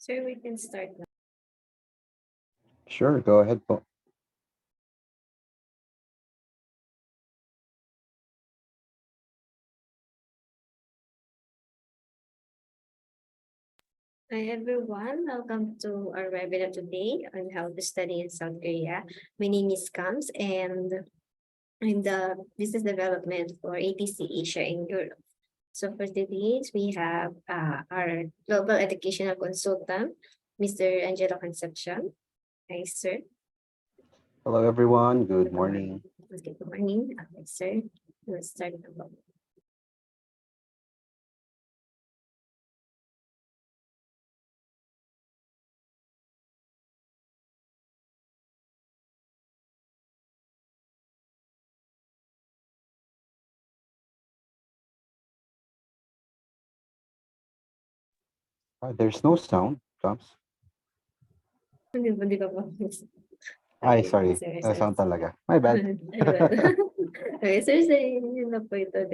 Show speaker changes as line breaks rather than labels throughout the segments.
Sir, we can start now.
Sure, go ahead po.
Hi everyone, welcome to our webinar today on how to study in South Korea. My name is Kams and I'm the business development for ATC Asia in Europe. So for today, we have our global educational consultant, Mr. Angelo Concepcion. Hi, sir.
Hello, everyone. Good
Good morning.
morning.
Good morning. Okay, sir. Let's start now.
There's no sound, Toms.
Hindi pa po.
Ay,
Okay,
sorry.
sir,
No
sir.
sound talaga. My bad.
Ayun. Okay, sir, yun na po ito.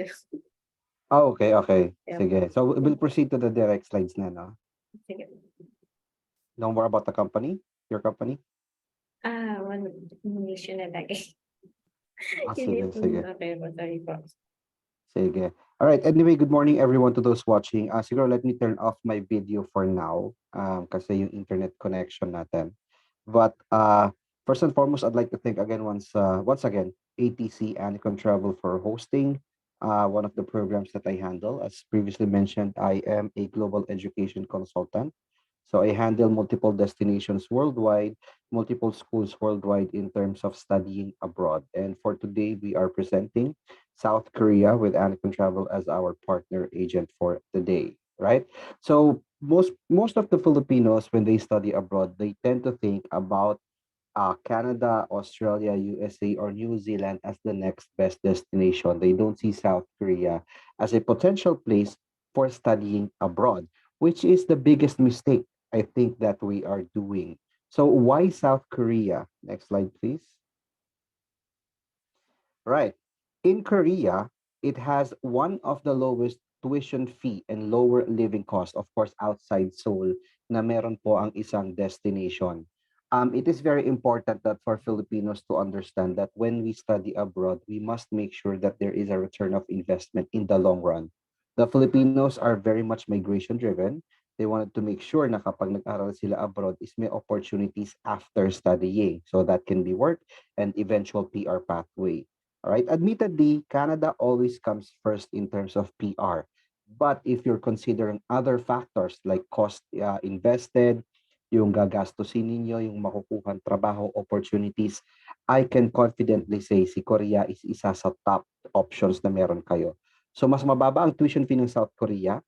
Oh, okay, okay.
Yep.
Sige. So we'll proceed to the direct slides na, no?
Sige.
Know more about the company? Your company?
One nation na lagi. Hindi
Sige,
po,
sige.
okay po, sorry po.
Sige. All right. Anyway, good morning everyone to those watching. Siguro let me turn off my video for now kasi yung internet connection natin. But first and foremost, I'd like to thank again once again ATC and Travel for hosting one of the programs that I handle. As previously mentioned, I am a global education consultant. So I handle multiple destinations worldwide, multiple schools worldwide in terms of studying abroad. And for today, we are presenting South Korea with Anakin Travel as our partner agent for today, right? So most of the Filipinos, when they study abroad, they tend to think about Canada, Australia, USA, or New Zealand as the next best destination. They don't see South Korea as a potential place for studying abroad, which is the biggest mistake I think that we are doing. So why South Korea? Next slide, please. Right. In Korea, it has one of the lowest tuition fee and lower living cost, of course, outside Seoul, na meron po ang isang destination. It is very important that for Filipinos to understand that when we study abroad, we must make sure that there is a return of investment in the long run. The Filipinos are very much migration driven. They wanted to make sure na kapag nag-aral sila abroad is may opportunities after studying. So that can be work and eventual PR pathway. All right. Admittedly, Canada always comes first in terms of PR. But if you're considering other factors like cost invested, yung gagastusin ninyo, yung makukuhang trabaho opportunities, I can confidently say si Korea is isa sa top options na meron kayo. So mas mababa ang tuition fee ng South Korea,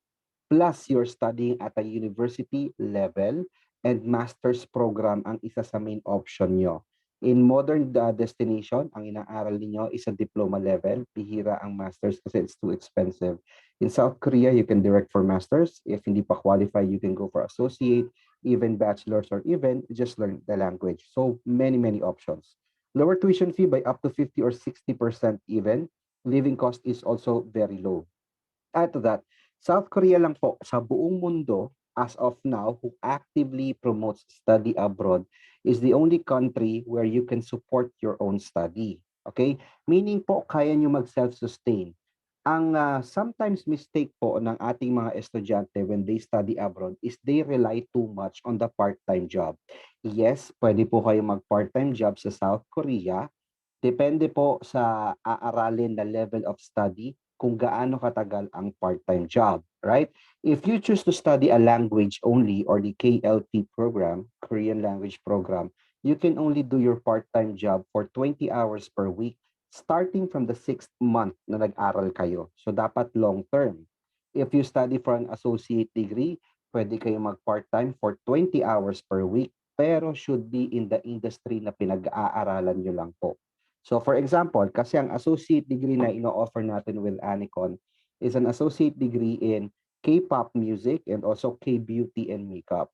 plus you're studying at a university level and master's program ang isa sa main option nyo. In modern destination, ang inaaral niyo is a diploma level. Pihira ang master's kasi it's too expensive. In South Korea, you can direct for master's. If hindi pa qualify, you can go for associate, even bachelor's, or even just learn the language. So many, many options. Lower tuition fee by up to 50 or 60% even. Living cost is also very low. Add to that, South Korea lang po sa buong mundo as of now who actively promotes study abroad is the only country where you can support your own study. Okay? Meaning po, kaya nyo mag-self-sustain. Ang sometimes mistake po ng ating mga estudyante when they study abroad is they rely too much on the part-time job. Yes, pwede po kayo mag-part-time job sa South Korea. Depende po sa aaralin na level of study kung gaano katagal ang part-time job, right? If you choose to study a language only or the KLP program, Korean language program, you can only do your part-time job for 20 hours per week starting from the 6th month na nag-aral kayo. So dapat long term. If you study for an associate degree, pwede kayo mag-part-time for 20 hours per week pero should be in the industry na pinag-aaralan nyo lang po. So for example, kasi ang associate degree na ino-offer natin with Anicon is an associate degree in K-pop music and also K-beauty and makeup.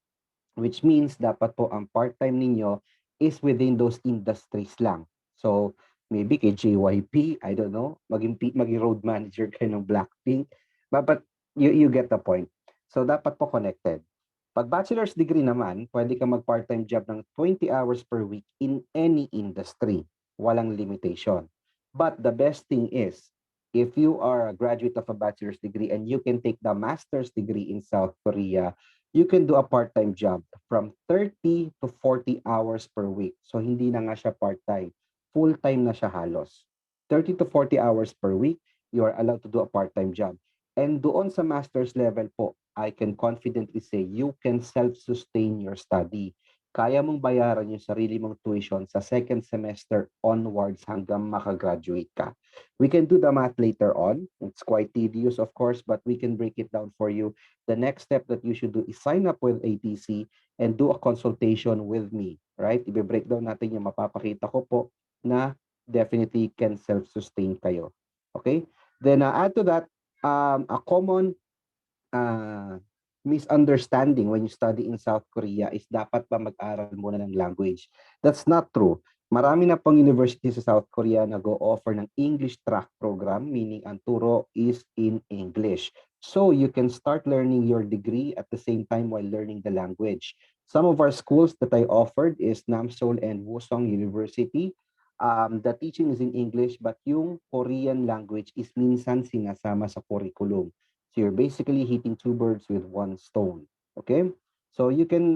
Which means dapat po ang part-time ninyo is within those industries lang. So maybe kay JYP, I don't know, maging road manager kayo ng Blackpink. But you get the point. So dapat po connected. Pag bachelor's degree naman, pwede ka mag-part-time job ng 20 hours per week in any industry. Walang limitation. But the best thing is, if you are a graduate of a bachelor's degree and you can take the master's degree in South Korea, you can do a part-time job from 30 to 40 hours per week. So hindi na nga siya part-time. Full-time na siya halos. 30 to 40 hours per week, you are allowed to do a part-time job. And doon sa master's level po, I can confidently say you can self-sustain your study. Kaya mong bayaran yung sarili mong tuition sa second semester onwards hanggang makagraduate ka. We can do the math later on. It's quite tedious, of course, but we can break it down for you. The next step that you should do is sign up with ATC and do a consultation with me, right? Ibe-break down natin yung mapapakita ko po na definitely can self-sustain kayo. Okay? Then add to that, a common uh, misunderstanding when you study in South Korea is dapat ba mag-aral muna ng language. That's not true. Marami na pang university sa South Korea na go-offer ng English track program, meaning ang turo is in English. So you can start learning your degree at the same time while learning the language. Some of our schools that I offered is Namseol and Wusong University. The teaching is in English but yung Korean language is minsan sinasama sa curriculum. So you're basically hitting two birds with one stone. Okay. So you can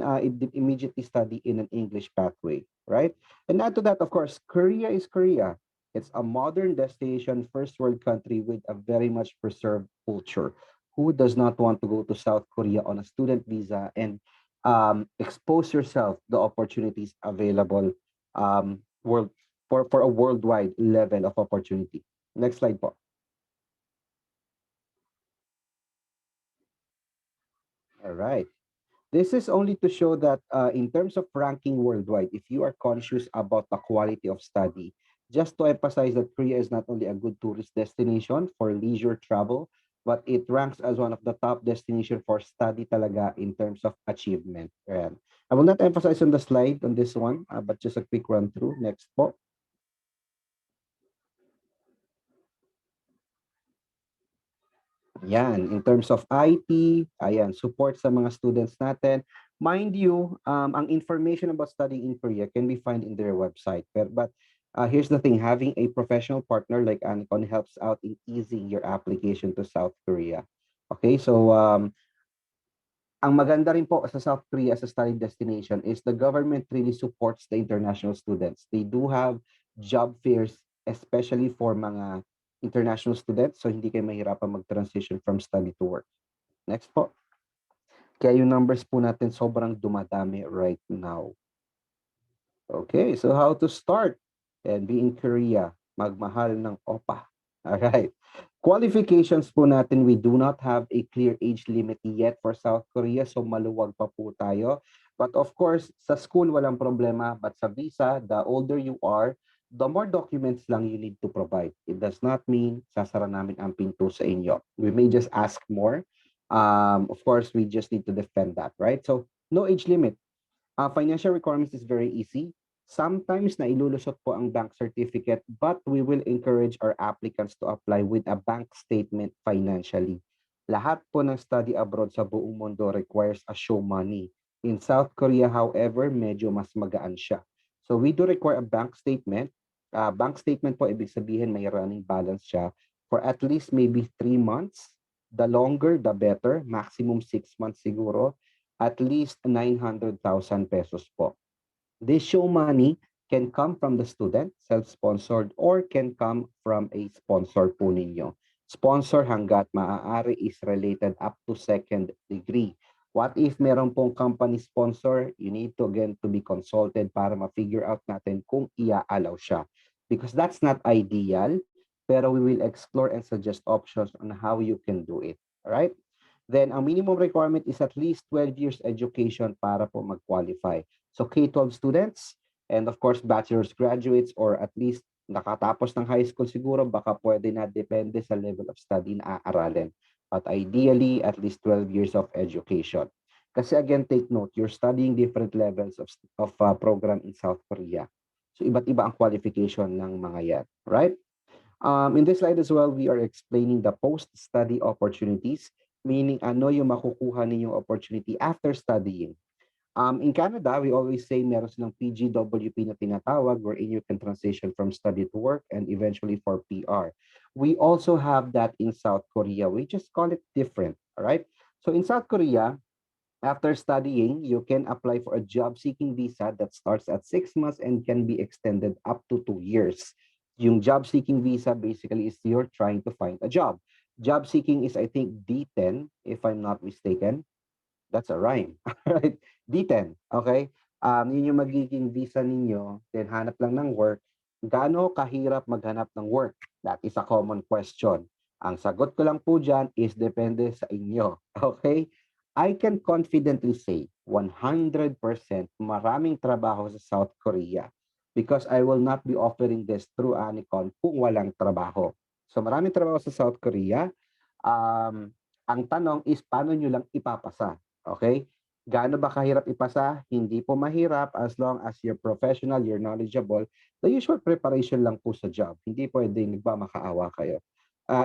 immediately study in an English pathway, right? And add to that, of course, Korea is Korea. It's a modern destination, first world country with a very much preserved culture. Who does not want to go to South Korea on a student visa and expose yourself the opportunities available world for a worldwide level of opportunity? Next slide po. All right. This is only to show that in terms of ranking worldwide, if you are conscious about the quality of study, just to emphasize that Korea is not only a good tourist destination for leisure travel, but it ranks as one of the top destination for study talaga in terms of achievement. Ayan. I will not emphasize on the slide on this one, but just a quick run through. Next po. Yan, in terms of IT, ayan, support sa mga students natin. Mind you, ang information about studying in Korea can be found in their website. But here's the thing, having a professional partner like Anicon helps out in easing your application to South Korea. Okay, so ang maganda rin po sa South Korea as a study destination is the government really supports the international students. They do have job fairs, especially for mga international students, so hindi kayo mahirapan mag-transition from study to work. Next po. Kaya yung numbers po natin sobrang dumadami right now. Okay, so how to start and be in Korea, magmahal ng OPA. All right. Qualifications po natin, we do not have a clear age limit yet for South Korea, so maluwag pa po tayo. But of course, sa school walang problema, but sa visa, the older you are, the more documents lang you need to provide. It does not mean sasara namin ang pinto sa inyo. We may just ask more. Of course, we just need to defend that, right? So, no age limit. Financial requirements is very easy. Sometimes na ilulusot po ang bank certificate, but we will encourage our applicants to apply with a bank statement financially. Lahat po ng study abroad sa buong mundo requires a show money. In South Korea, however, medyo mas magaan siya. So we do require a bank statement. Bank statement po, ibig sabihin may running balance siya for at least maybe 3 months. The longer, the better. Maximum 6 months siguro. At least 900,000 pesos po. This show money can come from the student, self-sponsored, or can come from a sponsor po ninyo. Sponsor hanggat maaari is related up to second degree. What if meron pong company sponsor? You need to again to be consulted para ma-figure out natin kung ia-allow siya. Because that's not ideal, pero we will explore and suggest options on how you can do it. Alright? Then, ang minimum requirement is at least 12 years education para po mag-qualify. So, K-12 students, and of course, bachelor's graduates, or at least nakatapos ng high school siguro, baka pwede na depende sa level of study na aaralin. But ideally, at least 12 years of education. Kasi again, take note, you're studying different levels of program in South Korea. So, iba't iba ang qualification ng mga yan, right? In this slide as well, we are explaining the post-study opportunities. meaning ano yung makukuha ninyong opportunity after studying. In Canada, we always say meron silang PGWP na tinatawag wherein you can transition from study to work and eventually for PR. We also have that in South Korea. We just call it different, all right? So in South Korea, after studying, you can apply for a job-seeking visa that starts at 6 months and can be extended up to 2 years. Yung job-seeking visa basically is you're trying to find a job. Job-seeking is, I think, D10, if I'm not mistaken. That's a rhyme, right? D10, okay? Yun yung magiging visa ninyo, then hanap lang ng work. Gaano kahirap maghanap ng work? That is a common question. Ang sagot ko lang po dyan is depende sa inyo, okay? I can confidently say 100% maraming trabaho sa South Korea because I will not be offering this through Anicon kung walang trabaho. So maraming trabaho sa South Korea. Um, ang tanong is paano nyo lang ipapasa? Okay? Gaano ba kahirap ipasa? Hindi po mahirap as long as you're professional, you're knowledgeable. The usual preparation lang po sa job. Hindi pwedeng nagmamakaawa kayo.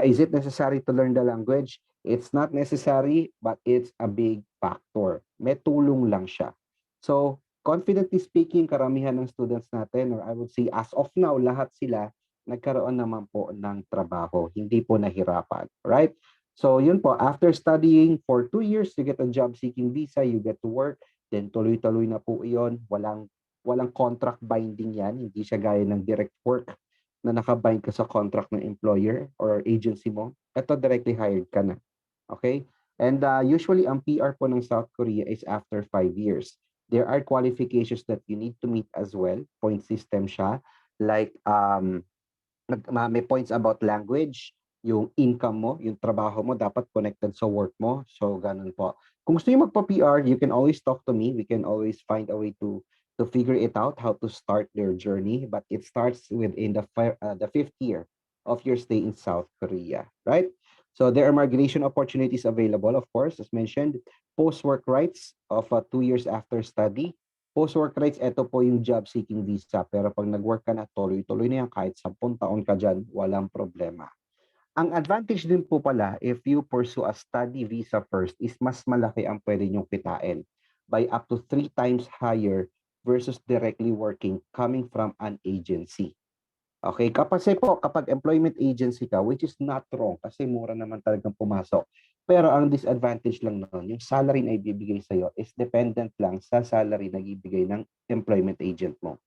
Is it necessary to learn the language? It's not necessary, but it's a big factor. May tulong lang siya. So, confidently speaking, karamihan ng students natin, or I would say as of now, lahat sila nagkaroon naman po ng trabaho. Hindi po nahirapan. Right? So yun po, after studying for 2 years, you get a job seeking visa, you get to work, then tuloy-tuloy na po iyon. Walang contract binding yan, hindi siya gaya ng direct work na nakabind ka sa contract ng employer or agency mo. Ito directly hired ka na. Okay? And usually ang PR po ng South Korea is after 5 years. There are qualifications that you need to meet as well. Point system siya. Like may points about language, yung income mo, yung trabaho mo, dapat connected sa work mo. So, ganun po. Kung gusto nyo magpa-PR, you can always talk to me. We can always find a way to figure it out, how to start their journey. But it starts within the 5th year of your stay in South Korea, right? So, there are migration opportunities available, of course, as mentioned. Post-work rights of 2 years after study. Post-work rights, ito po yung job-seeking visa. Pero pag nag-work ka na, tuloy-tuloy na yan. Kahit 10 taon ka dyan, walang problema. Ang advantage din po pala, if you pursue a study visa first, is mas malaki ang pwede nyong kitain by up to 3 times higher versus directly working coming from an agency. Okay, kapag employment agency ka, which is not wrong kasi mura naman talagang pumasok. Pero ang disadvantage lang noon, yung salary na ibibigay sa'yo is dependent lang sa salary na ibibigay ng employment agent mo.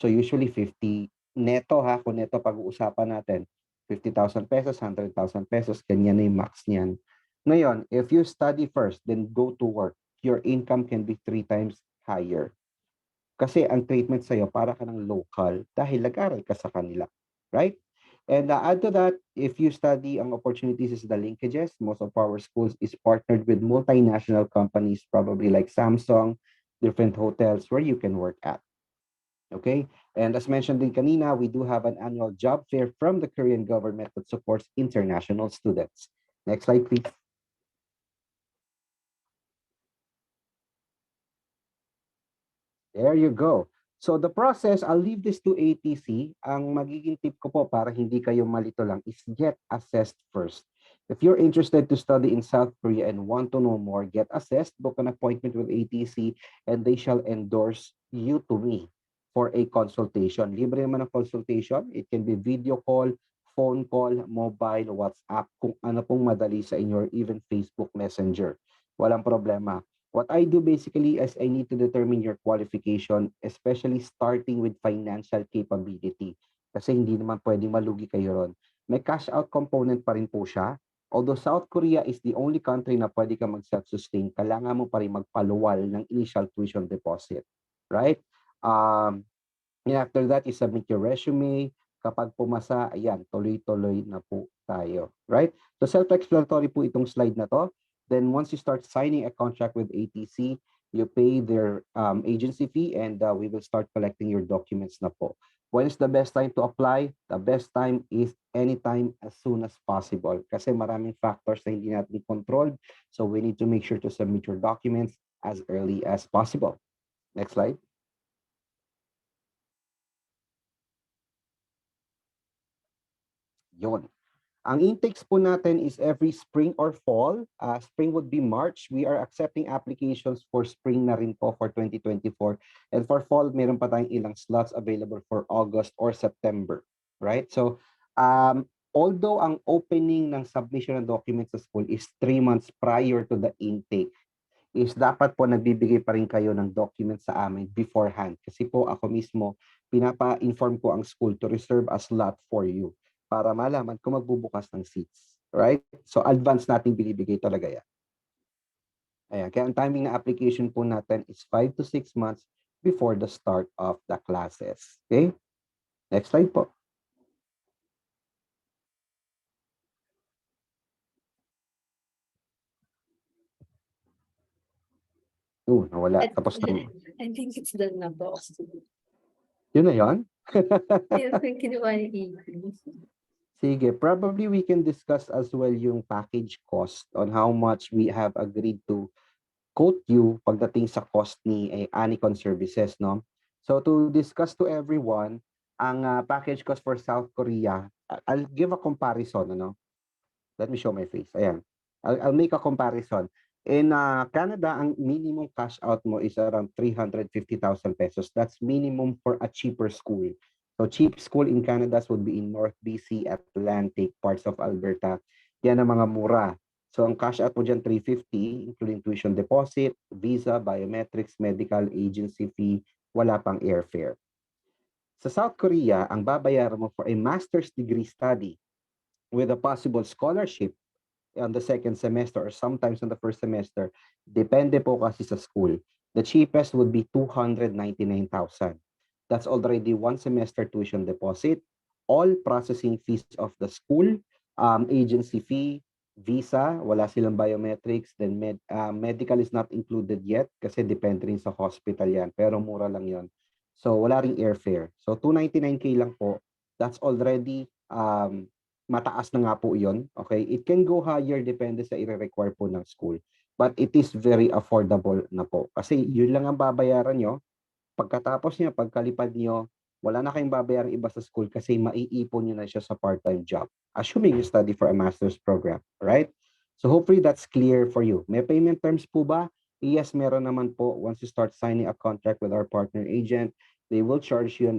So usually 50 neto ha, kung neto pag-uusapan natin, 50,000 pesos, 100,000 pesos, ganyan na yung max niyan. Ngayon, if you study first, then go to work, your income can be 3 times higher. Kasi ang treatment sa'yo, para ka ng local dahil nag-aral ka sa kanila. Right? And add to that, if you study, ang opportunities is the linkages. Most of our schools is partnered with multinational companies, probably like Samsung, different hotels where you can work at. Okay? And as mentioned din kanina, we do have an annual job fair from the Korean government that supports international students. Next slide, please. There you go. So the process, I'll leave this to ATC. Ang magiging tip ko po para hindi kayo malito lang is get assessed first. If you're interested to study in South Korea and want to know more, get assessed, book an appointment with ATC, and they shall endorse you to me for a consultation. Libre naman ang consultation. It can be video call, phone call, mobile, WhatsApp, kung ano pong madali sa inyo, or even Facebook Messenger. Walang problema. What I do basically is I need to determine your qualification, especially starting with financial capability. Kasi hindi naman pwedeng malugi kayo ron. May cash out component pa rin po siya. Although South Korea is the only country na pwede ka mag-self-sustain, kailangan mo pa rin magpaluwal ng initial tuition deposit. Right? And after that, submit your resume. Kapag pumasa, ayan, tuloy-tuloy na po tayo. Right? So self-explanatory po itong slide na to. Then once you start signing a contract with ATC, you pay their agency fee and we will start collecting your documents na po. When is the best time to apply? The best time is anytime as soon as possible kasi maraming factors na hindi natin controlled. So we need to make sure to submit your documents as early as possible. Next slide. Yun. Ang intakes po natin is every spring or fall. Spring would be March. We are accepting applications for spring na rin po for 2024. And for fall, meron pa tayong ilang slots available for August or September. Right? So, although ang opening ng submission ng documents sa school is 3 months prior to the intake, is dapat po nagbibigay pa rin kayo ng documents sa amin beforehand. Kasi po ako mismo, pinapa-inform ko ang school to reserve a slot for you para malaman kung magbubukas ng seats. Right? So advance natin binibigay talaga yan. Ayan. Kaya ang timing na application po natin is 5 to 6 months before the start of the classes. Okay? Next slide po. Nawala. Tapos na.
I think it's done na po.
Yun na yun?
Yung kinuha ni Iggy.
Sige, probably we can discuss as well yung package cost on how much we have agreed to quote you pagdating sa cost ni Anicon Services, no? So to discuss to everyone, ang package cost for South Korea, I'll give a comparison, ano? Let me show my face. Ayan. I'll make a comparison. In Canada, ang minimum cash out mo is around 350,000 pesos. That's minimum for a cheaper school. So cheap school in Canada would be in North BC, Atlantic, parts of Alberta. Yan ang mga mura. So ang cash out mo dyan, 350, including tuition deposit, visa, biometrics, medical, agency fee, wala pang airfare. Sa South Korea, ang babayaran mo for a master's degree study with a possible scholarship on the second semester or sometimes on the first semester, depende po kasi sa school. The cheapest would be 299,000. That's already one semester tuition deposit, all processing fees of the school, agency fee, visa, wala silang biometrics, then medical is not included yet kasi depende rin sa hospital yan, pero mura lang yon. So wala ring airfare. So 299K lang po. That's already mataas na nga po yun. Okay? It can go higher depende sa i-require po ng school. But it is very affordable na po. Kasi yun lang ang babayaran nyo. Pagkatapos niya, pagkalipad nyo, wala na kayong babayaran iba sa school kasi maiipon nyo na siya sa part-time job. Assuming you study for a master's program. Right? So hopefully that's clear for you. May payment terms po ba? Yes, meron naman po. Once you start signing a contract with our partner agent, they will charge you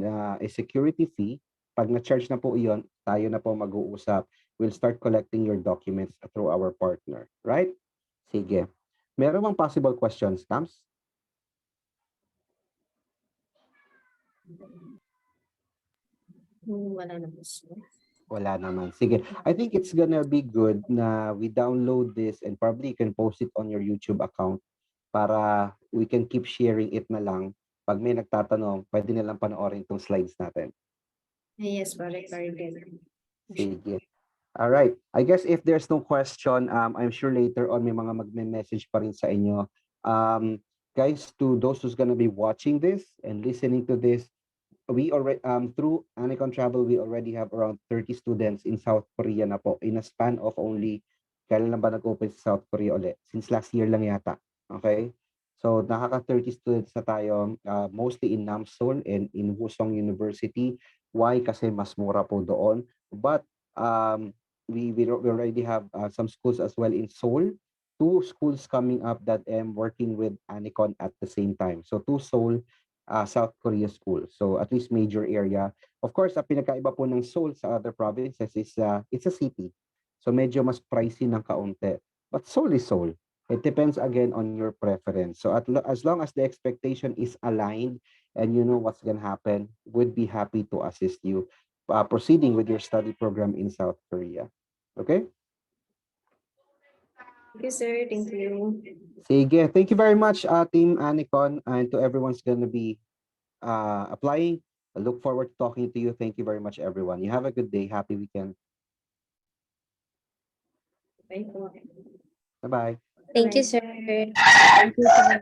a security fee. Pag na-charge na po iyon, tayo na po mag-uusap. We'll start collecting your documents through our partner. Right? Sige. Meron bang possible questions, Cams?
Wala na po.
Wala naman. Sige. I think it's gonna be good na we download this and probably you can post it on your YouTube account para we can keep sharing it na lang. Pag may nagtatanong, pwede nilang panoorin itong slides natin.
Yes, recorded.
Sige. All right. I guess if there's no question, I'm sure later on may mga magme-message pa rin sa inyo. Guys, to those who's gonna be watching this and listening to this, we already through Anicon Travel, we already have around 30 students in South Korea na po in a span of only, kailan lang ba nag-open sa South Korea ulit? Since last year lang yata. Okay? So nakaka 30 students na tayo, mostly in Namsul and in Wusong University. Why? Kasi mas mura po doon. But we already have some schools as well in Seoul. 2 schools coming up that am working with Anicon at the same time. So 2 Seoul, South Korea school. So at least major area. Of course, ang pinakaiba po ng Seoul sa other provinces is it's a city. So medyo mas pricey ng kaunti. But Seoul is Seoul. It depends again on your preference. So as long as the expectation is aligned and you know what's going to happen, we'd be happy to assist you proceeding with your study program in South Korea. Okay?
Thank you, sir. Thank you.
Sige. Thank you very much, Team Anicon, and to everyone's going to be applying. I look forward to talking to you. Thank you very much, everyone. You have a good day. Happy weekend.
Bye po.
Bye-bye.
Thank you, sir.
Thank you, sir.